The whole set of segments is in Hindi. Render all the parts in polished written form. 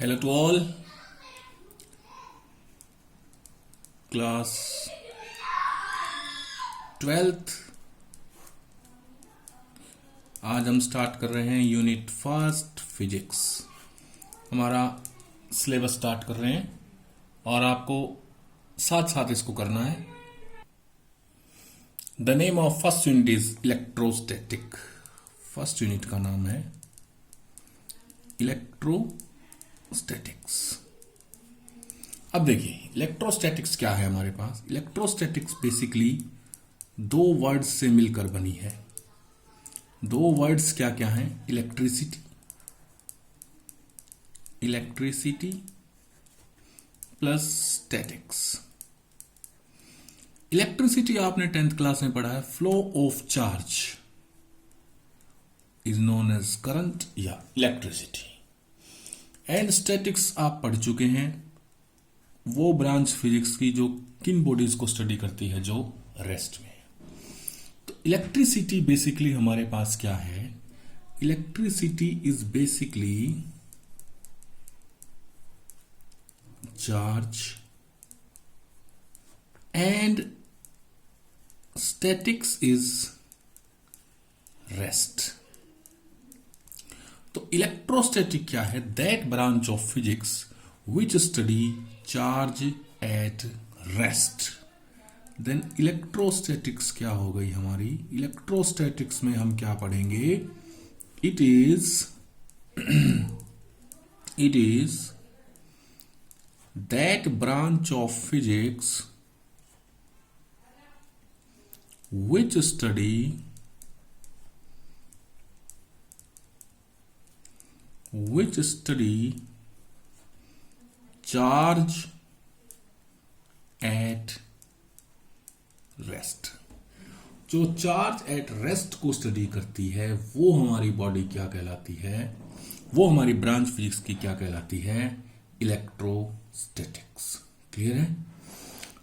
Hello to all. Class 12th. आज हम स्टार्ट कर रहे हैं यूनिट फर्स्ट फिजिक्स। हमारा सिलेबस स्टार्ट कर रहे हैं और आपको साथ साथ इसको करना है। The name of first unit is electrostatic. First unit का नाम है इलेक्ट्रोस्टैटिक्स। अब देखिए इलेक्ट्रोस्टैटिक्स क्या है हमारे पास। इलेक्ट्रोस्टैटिक्स बेसिकली दो वर्ड्स से मिलकर बनी है। दो वर्ड्स क्या क्या हैं? Electricity plus statics. इलेक्ट्रिसिटी आपने 10th क्लास में पढ़ा है। Flow of charge is known as current या इलेक्ट्रिसिटी। एंड स्टैटिक्स आप पढ़ चुके हैं, वो ब्रांच फिजिक्स की जो किन बॉडीज को स्टडी करती है, जो रेस्ट में। तो इलेक्ट्रिसिटी बेसिकली हमारे पास क्या है? Electricity is basically charge and statics is rest. तो इलेक्ट्रोस्टैटिक क्या है? That branch of physics which study charge at rest. देन इलेक्ट्रोस्टैटिक्स क्या हो गई हमारी? इलेक्ट्रोस्टैटिक्स में हम क्या पढ़ेंगे? It is that branch of physics which study charge at rest। जो चार्ज एट रेस्ट को स्टडी करती है वो हमारी बॉडी क्या कहलाती है? वो हमारी ब्रांच फिजिक्स की क्या कहलाती है? इलेक्ट्रोस्टैटिक्स। क्लियर है?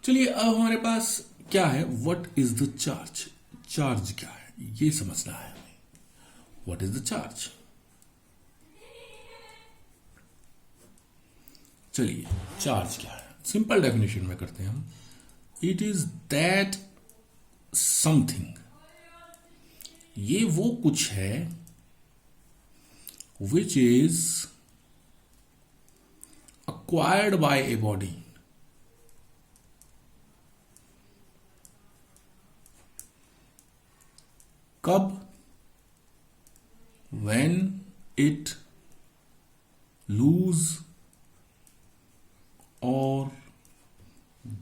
चलिए अब हमारे पास क्या है? What is the charge. Charge क्या है ये समझना है हमें। What is the charge? चलिए चार्ज क्या है सिंपल डेफिनेशन में करते हैं हम। इट इज दैट समथिंग, ये वो कुछ है which is acquired by a body कब? when it lose or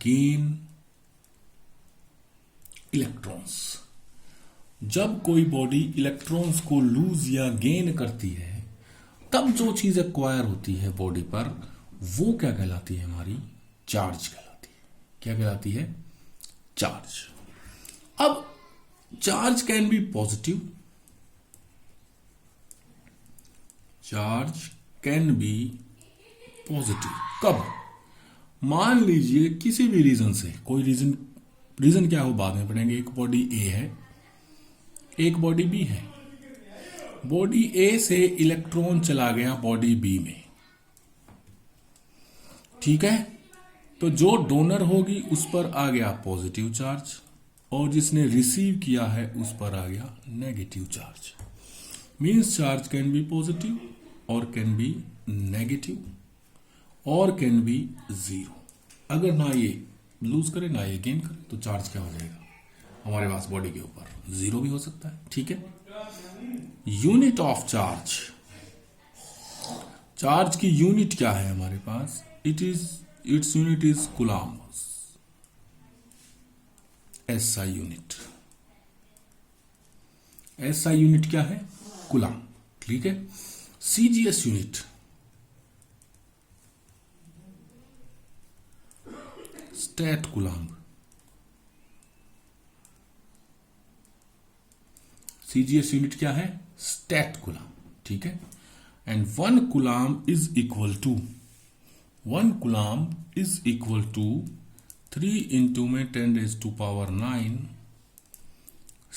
gain electrons. जब कोई बॉडी इलेक्ट्रॉन्स को लूज या गेन करती है तब जो चीज एक्वायर होती है बॉडी पर वो क्या कहलाती है? हमारी चार्ज कहलाती है। क्या कहलाती है? चार्ज। अब charge can B positive, charge can B positive. कब? मान लीजिए किसी भी रीजन से, कोई रीजन क्या हो बाद में पढ़ेंगे। एक बॉडी ए है, एक बॉडी बी है। बॉडी ए से इलेक्ट्रॉन चला गया बॉडी बी में, ठीक है? तो जो डोनर होगी उस पर आ गया पॉजिटिव चार्ज और जिसने रिसीव किया है उस पर आ गया negative charge. Means charge can B positive और कैन बी नेगेटिव और कैन बी जीरो। अगर ना ये लूज करे ना ये गेन करे तो चार्ज क्या हो जाएगा हमारे पास बॉडी के ऊपर? जीरो भी हो सकता है। ठीक है? यूनिट ऑफ चार्ज, चार्ज की यूनिट क्या है हमारे पास? Its unit is coulomb. SI unit. SI unit क्या है? कूलम्ब। ठीक है? CGS unit, statcoulomb. CGS unit क्या है? Statcoulomb. ठीक है? And 1 coulomb is equal to 3 into में 10⁻⁹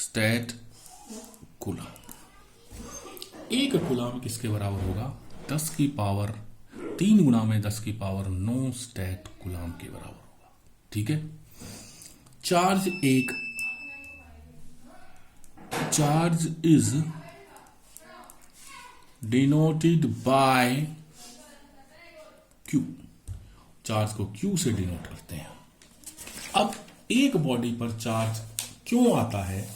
स्टैट कूलम्ब। 1 कूलम्ब किसके बराबर होगा? 10⁻³ 3 गुना में 10 की पावर 9 स्टैट कूलाम के बराबर होगा। ठीक है, charge is denoted by Q, charge को Q से डिनोट करते हैं। अब एक बॉडी पर चार्ज क्यों आता है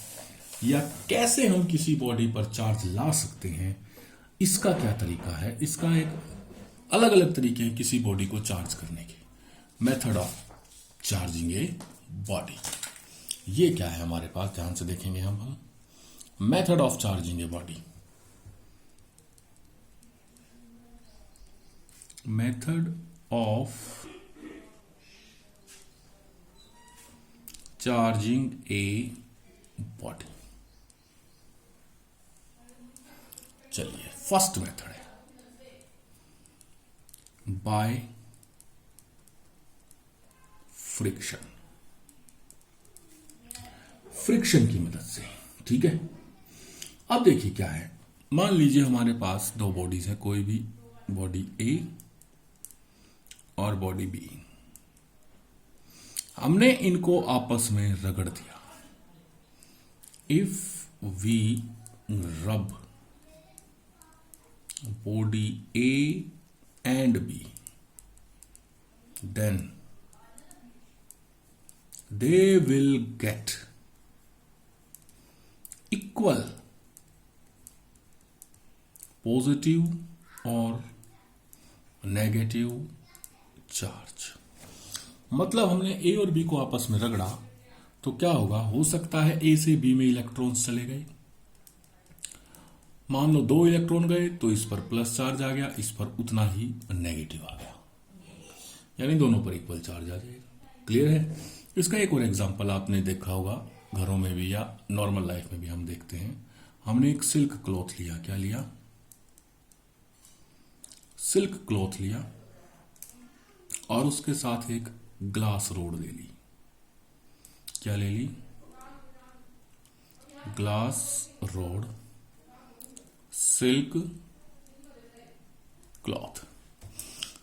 या कैसे हम किसी बॉडी पर चार्ज ला सकते हैं, इसका क्या तरीका है, इसका एक अलग अलग तरीके हैं किसी बॉडी को चार्ज करने के। Method of charging a body, ये क्या है हमारे पास, ध्यान से देखेंगे हम। Method of charging a body, method of charging a body. चलिए, फर्स्ट मेथड है बाय फ्रिक्शन, फ्रिक्शन की मदद से। ठीक है, अब देखिए क्या है, मान लीजिए हमारे पास दो बॉडीज है, कोई भी बॉडी ए और बॉडी बी, हमने इनको आपस में रगड़ दिया। इफ वी रब body A and B, then they will get equal positive or negative charge। मतलब हमने ए और बी को आपस में रगड़ा तो क्या होगा, हो सकता है ए से बी में इलेक्ट्रॉन्स चले गए, मान लो 2 इलेक्ट्रॉन गए तो इस पर प्लस चार्ज आ गया, इस पर उतना ही नेगेटिव आ गया, यानी दोनों पर इक्वल चार्ज आ जाएगा। क्लियर है। इसका एक और एग्जांपल आपने देखा होगा घरों में भी या नॉर्मल लाइफ में भी हम देखते हैं। हमने एक सिल्क क्लॉथ लिया, क्या लिया, सिल्क क्लॉथ लिया और उसके साथ एक ग्लास रोड ले ली। क्या ले ली, ग्लास रोड, सिल्क क्लॉथ।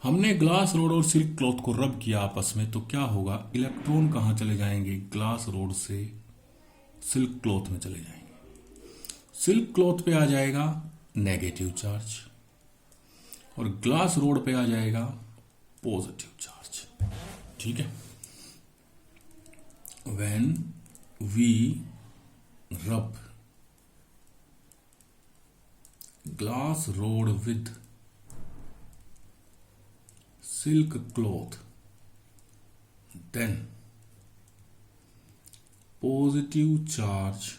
हमने ग्लास रोड और सिल्क क्लॉथ को रब किया आपस में तो क्या होगा, इलेक्ट्रॉन कहां चले जाएंगे, ग्लास रोड से सिल्क क्लॉथ में चले जाएंगे। सिल्क क्लॉथ पे आ जाएगा नेगेटिव चार्ज और ग्लास रोड पे आ जाएगा पॉजिटिव चार्ज। ठीक है, व्हेन वी रब glass rod with silk cloth, then positive charge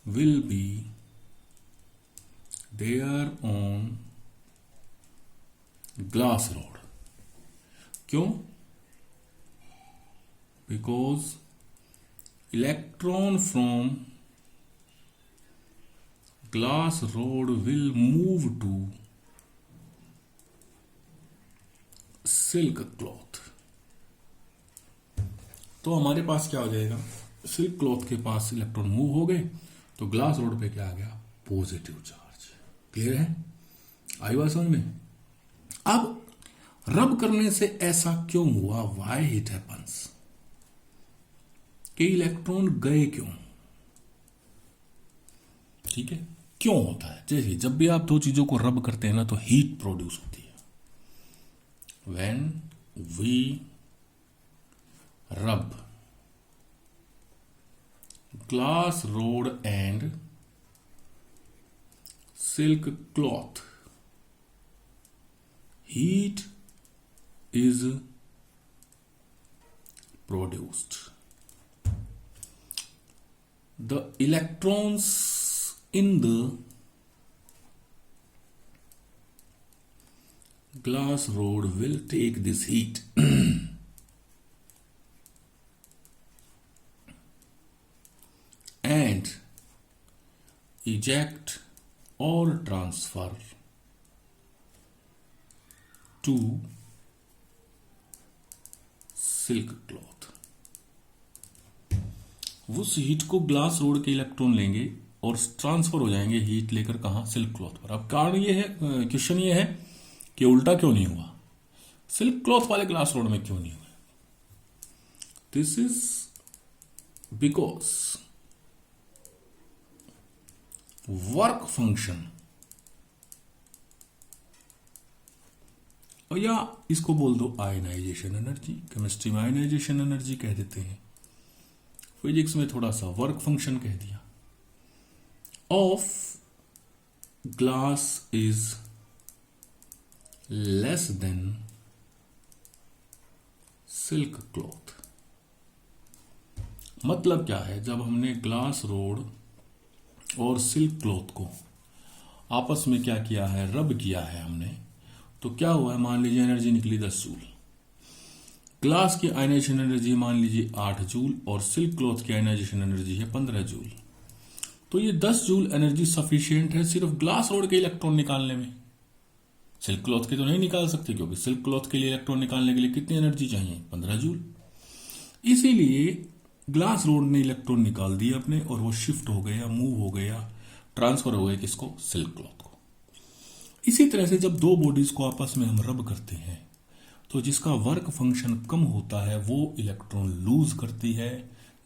will be there on glass rod। क्यों, because electron from glass rod will move to silk cloth। तो हमारे पास क्या हो जाएगा, सिल्क क्लॉथ के पास इलेक्ट्रॉन मूव हो गए तो ग्लास रोड पे क्या आ गया, पॉजिटिव चार्ज। क्लियर है, आई बात समझ में। अब रब करने से ऐसा क्यों हुआ, व्हाई इट हैपेंस, कि इलेक्ट्रॉन गए क्यों। ठीक है, क्यों होता है, जैसे जब भी आप दो चीजों को रब करते हैं ना तो हीट प्रोड्यूस होती है। व्हेन वी रब glass rod and silk cloth, heat is produced. The electrons in the glass rod will take this heat and eject or transfer to silk cloth. उस हीट को ग्लास रोड के इलेक्ट्रॉन लेंगे और ट्रांसफर हो जाएंगे हीट लेकर कहां, सिल्क क्लॉथ पर। अब कारण ये है, क्वेश्चन ये है कि उल्टा क्यों नहीं हुआ, सिल्क क्लॉथ वाले ग्लास रोड में क्यों नहीं हुआ? This is because work function, और या इसको बोल दो आयनाइजेशन एनर्जी, केमिस्ट्री में आयनाइजेशन एनर्जी कह देते हैं, फिजिक्स में थोड़ा सा वर्क फंक्शन कह दिया, of glass is less than silk cloth. मतलब क्या है, जब हमने ग्लास रोड और सिल्क क्लॉथ को आपस में क्या किया है, रब किया है हमने, तो क्या हुआ है, मान लीजिए एनर्जी निकली 10 जूल, ग्लास की आयनाइजेशन एनर्जी मान लीजिए 8 जूल और सिल्क क्लॉथ की आयनाइजेशन एनर्जी है 15 जूल। तो ये 10 जूल एनर्जी सफिशिएंट है सिर्फ ग्लास रोड के इलेक्ट्रॉन निकालने में, सिल्क क्लॉथ के तो नहीं निकाल सकते, क्योंकि सिल्क क्लॉथ के लिए इलेक्ट्रॉन निकालने के लिए कितनी एनर्जी चाहिए, 15 जूल। इसीलिए ग्लास रोड ने इलेक्ट्रॉन निकाल दिए अपने, और वो शिफ्ट हो गया, मूव हो गया, ट्रांसफर हो गया किसको, सिल्क क्लॉथ को। इसी तरह से जब दो बॉडीज को आपस में हम रब करते हैं, तो जिसका वर्क फंक्शन कम होता है वो इलेक्ट्रॉन लूज करती है,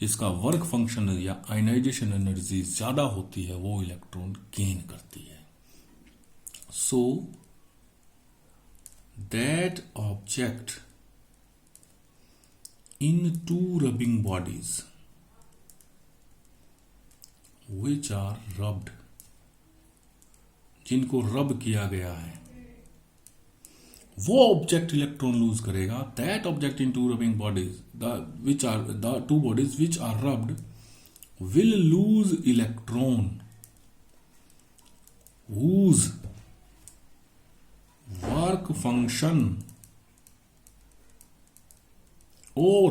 जिसका वर्क फंक्शन या आयनाइजेशन एनर्जी ज्यादा होती है वो इलेक्ट्रॉन गेन करती है। So that object in two rubbing bodies which are rubbed, जिनको रब किया गया है, वो ऑब्जेक्ट इलेक्ट्रॉन लूज करेगा। That object in two rubbing bodies which are the two bodies which are rubbed will lose electron whose work function or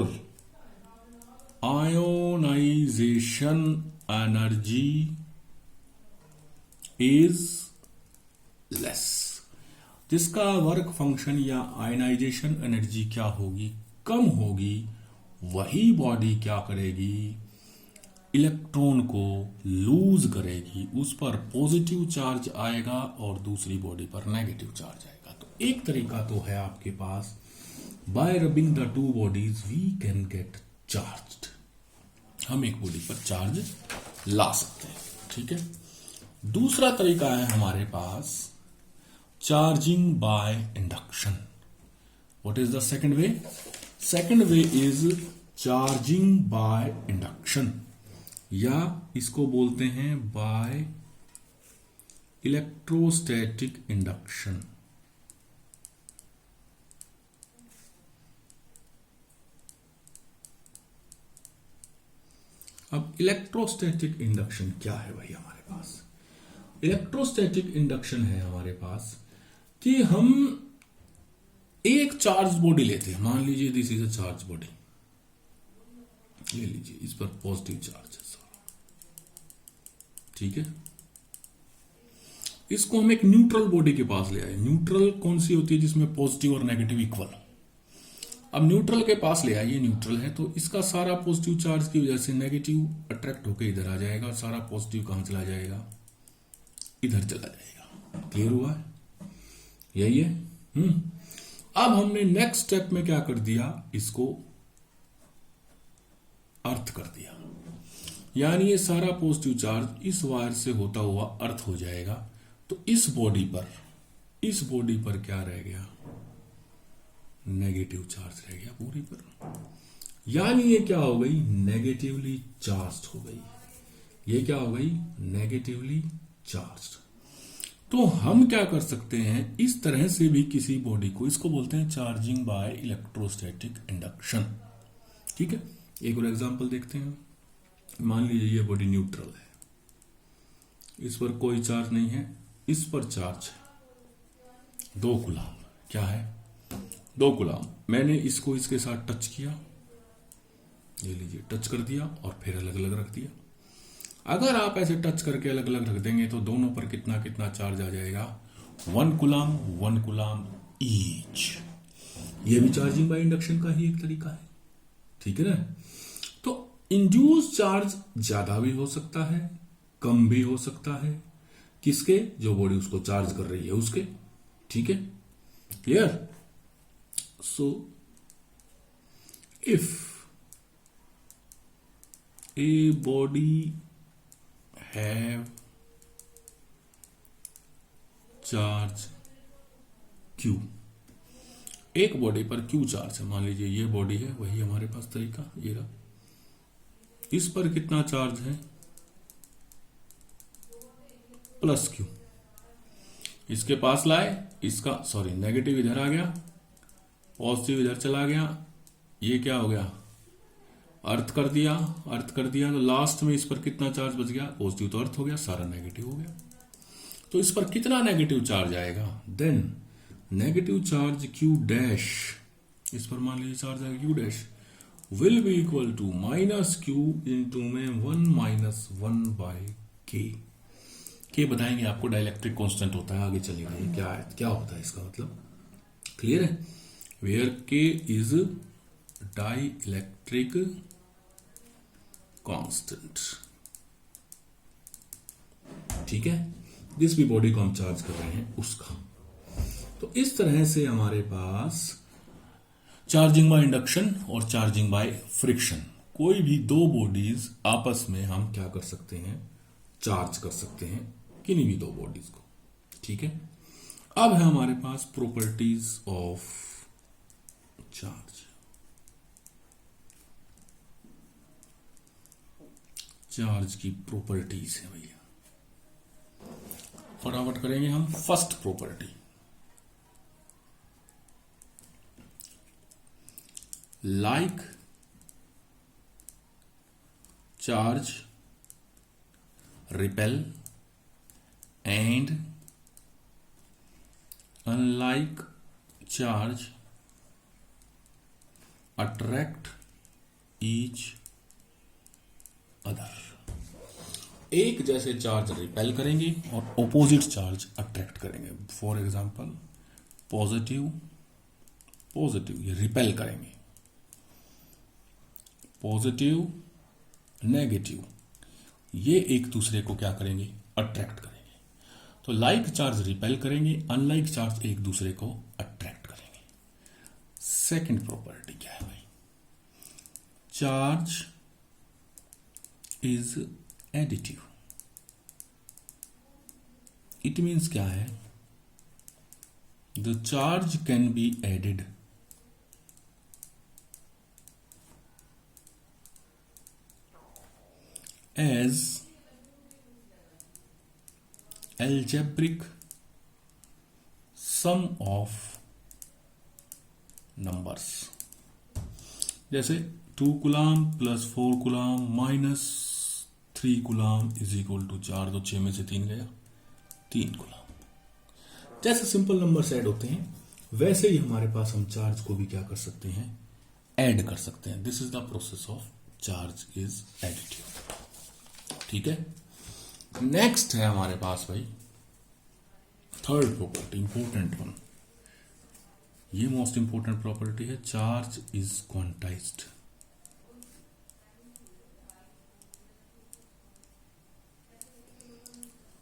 ionization energy is less, जिसका वर्क फंक्शन या आयनाइजेशन एनर्जी क्या होगी, कम होगी, वही बॉडी क्या करेगी, इलेक्ट्रॉन को लूज करेगी, उस पर पॉजिटिव चार्ज आएगा और दूसरी बॉडी पर नेगेटिव चार्ज आएगा। तो एक तरीका तो है आपके पास, by rubbing the two bodies we can get charged, हम एक बॉडी पर चार्ज ला सकते हैं, ठीक है। दूसरा तरीका है हमारे पास charging by induction. What is the second way? Second way is charging by induction, या इसको बोलते हैं बाय इलेक्ट्रोस्टैटिक इंडक्शन। अब इलेक्ट्रोस्टैटिक इंडक्शन क्या है भाई हमारे पास? इलेक्ट्रोस्टैटिक इंडक्शन है हमारे पास कि हम एक चार्ज बॉडी लेते हैं, मान लीजिए this is a charge body, ले लीजिए, इस पर पॉजिटिव चार्ज है, ठीक है। इसको हम एक न्यूट्रल बॉडी के पास ले आए। न्यूट्रल कौन सी होती है? जिसमें पॉजिटिव और नेगेटिव इक्वल। अब न्यूट्रल के पास ले आइए, न्यूट्रल है तो इसका सारा पॉजिटिव चार्ज की वजह से नेगेटिव अट्रैक्ट होकर इधर आ जाएगा, और सारा पॉजिटिव कहां चला जाएगा? इधर चला जाएगा। क्लियर हुआ है? यही है। अब हमने नेक्स्ट स्टेप में क्या कर दिया? इसको अर्थ कर दिया, यानी ये सारा पॉजिटिव चार्ज इस वायर से होता हुआ अर्थ हो जाएगा। तो इस बॉडी पर क्या रह गया? नेगेटिव चार्ज रह गया पूरी पर, यानी ये क्या हो गई? नेगेटिवली चार्ज हो गई। ये क्या हो गई? Negatively charge. तो हम क्या कर सकते हैं, इस तरह से भी किसी बॉडी को, इसको बोलते हैं चार्जिंग बाय इलेक्ट्रोस्टैटिक इंडक्शन, ठीक है। एक और एग्जांपल देखते हैं। मान लीजिए ये बॉडी न्यूट्रल है, इस पर कोई चार्ज नहीं है, इस पर चार्ज है 2 कूलम। क्या है? 2 कूलम। मैंने इसको इसके साथ टच किया, ये लीजिए टच कर दिया और फिर अलग अलग रख दिया। अगर आप ऐसे टच करके अलग अलग रख देंगे तो दोनों पर कितना कितना चार्ज आ जाएगा? 1 कूलम ईच। ये भी चार्जिंग बाय इंडक्शन का ही एक तरीका है, ठीक है ना। तो इंड्यूस चार्ज ज्यादा भी हो सकता है, कम भी हो सकता है, किसके? जो बॉडी उसको चार्ज कर रही है उसके, ठीक है। Clear? So if a body have charge Q, एक बॉडी पर Q चार्ज है, मान लीजिए ये बॉडी है, वही हमारे पास तरीका ये रहा। इस पर कितना चार्ज है? Plus Q। इसके पास लाए, इसका सॉरी नेगेटिव इधर आ गया, पॉजिटिव इधर चला गया, ये क्या हो गया? अर्थ कर दिया, तो लास्ट में इस पर कितना चार्ज बच गया? पॉजिटिव तो अर्थ हो गया, सारा नेगेटिव हो गया। तो इस पर कितना नेगेटिव चार्ज आएगा? Then negative charge Q dash, इस पर मान लीजिए चार्ज आएगा Q dash, will be equal to minus Q into में 1 माइनस 1 बाई के बताएंगे आपको, डाइलेक्ट्रिक कांस्टेंट होता है, आगे चलेगा ये क्या होता है इसका मतलब। क्लियर है? Where K is dielectric constant. ठीक है, जिस भी बॉडी को हम चार्ज कर रहे हैं उसका। तो इस तरह से हमारे पास चार्जिंग बाय इंडक्शन और चार्जिंग बाय फ्रिक्शन, कोई भी दो बॉडीज आपस में हम क्या कर सकते हैं? चार्ज कर सकते हैं, किन्हीं भी दो बॉडीज को। ठीक है, अब है हमारे पास प्रॉपर्टीज ऑफ चार्ज। चार्ज की प्रॉपर्टीज है भैया, फटाफट करेंगे हम। First property, like charge repel and unlike charge attract each other. एक जैसे चार्ज रिपेल करेंगे और ऑपोजिट चार्ज अट्रैक्ट करेंगे। फॉर एग्जांपल पॉजिटिव पॉजिटिव, ये रिपेल करेंगे, पॉजिटिव नेगेटिव, ये एक दूसरे को क्या करेंगे? अट्रैक्ट करेंगे। तो लाइक चार्ज रिपेल करेंगे, अनलाइक चार्ज एक दूसरे को अट्रैक्ट करेंगे। सेकंड प्रॉपर्टी क्या है भाई? Charge is additive. It means क्या है? The charge can be added as algebraic sum of numbers। जैसे 2 coulomb plus 4 coulomb minus 3 coulomb is equal to 4, तो 6 में से 3 गया, 3 कूलाम। जैसे सिंपल नंबर्स ऐड होते हैं, वैसे ही हमारे पास हम चार्ज को भी क्या कर सकते हैं? ऐड कर सकते हैं। This is the process of charge is additive. ठीक है, नेक्स्ट है हमारे पास भाई थर्ड प्रॉपर्टी, इंपॉर्टेंट वन। ये मोस्ट इंपॉर्टेंट प्रॉपर्टी है, charge is quantized.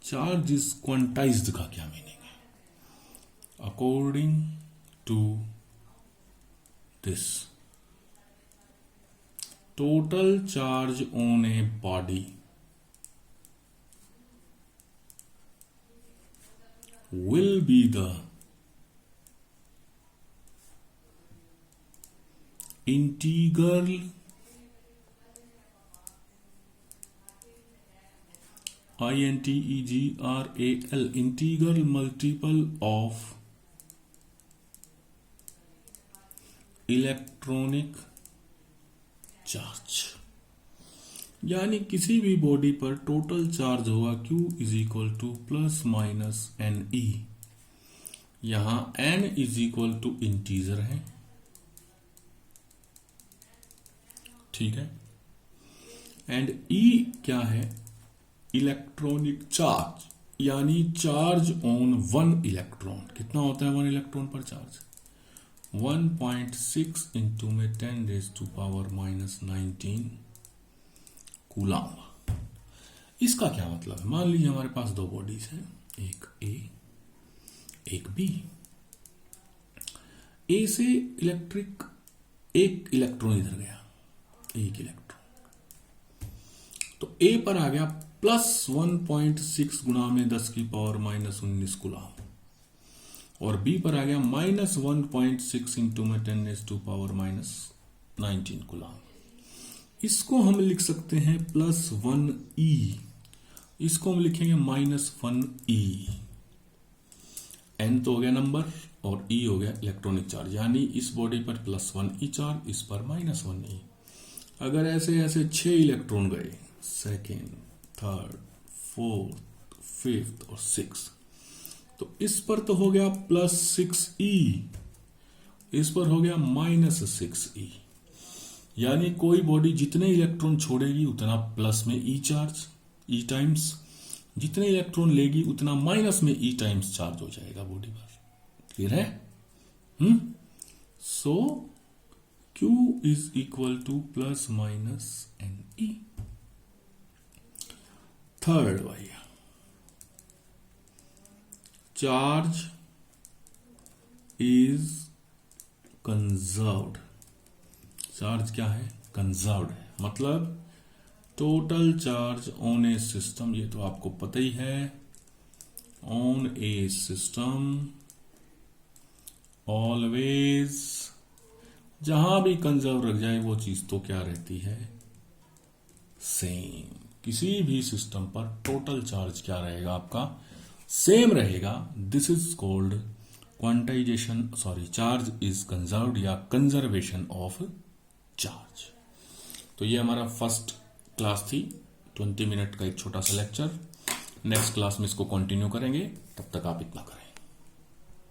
Charge is quantized का क्या मीनिंग है? According to this, total charge on a body will be the integral integral multiple of electronic charge. यानी किसी भी बॉडी पर टोटल चार्ज होगा Q is equal to plus minus NE। यहां N is equal to integer है, ठीक है, एंड E क्या है? इलेक्ट्रॉनिक चार्ज, यानी चार्ज ऑन 1 इलेक्ट्रॉन। कितना होता है 1 इलेक्ट्रॉन पर चार्ज? 1.6 इंटू में 10⁻⁻19 कूलाम। इसका क्या मतलब है? मान लीजिए हमारे पास दो बॉडीज हैं, एक A एक B। ए से इलेक्ट्रिक एक इलेक्ट्रॉन इधर गया, एक इलेक्ट्रॉन, तो ए पर आ गया प्लस 1.6 गुणा में 10 की पावर -19 कूलम, और बी पर आ गया -1.6 इंटू में 10⁻⁻19 कूलम। इसको हम लिख सकते हैं +1e, इसको हम लिखेंगे -1e। n तो हो गया नंबर और e हो गया इलेक्ट्रॉनिक चार्ज, यानी इस बॉडी पर +1e चार्ज, इस पर -1e। अगर ऐसे ऐसे 6 इलेक्ट्रॉन गए, सेकेंड, थर्ड, फोर्थ, फिफ्थ और सिक्स, तो इस पर तो हो गया +6e, इस पर हो गया -6e। यानी कोई बॉडी जितने इलेक्ट्रॉन छोड़ेगी उतना प्लस में e चार्ज, e टाइम्स, जितने इलेक्ट्रॉन लेगी उतना माइनस में e टाइम्स चार्ज हो जाएगा बॉडी पर। क्लियर है? So Q is equal to ±NE। Third भैया, चार्ज इज कंजर्व्ड। चार्ज क्या है? कंजर्व्ड है, मतलब total charge on a system, ये तो आपको पता ही है, ऑन ए सिस्टम ऑलवेज, जहां भी कंजर्व रख जाए वो चीज तो क्या रहती है? सेम। किसी भी सिस्टम पर टोटल चार्ज क्या रहेगा आपका? सेम रहेगा। This is called quantization, sorry, charge is conserved या कंजर्वेशन ऑफ चार्ज। तो ये हमारा फर्स्ट क्लास थी, 20 मिनट का एक छोटा सा लेक्चर। नेक्स्ट क्लास में इसको कंटिन्यू करेंगे, तब तक आप इतना करें।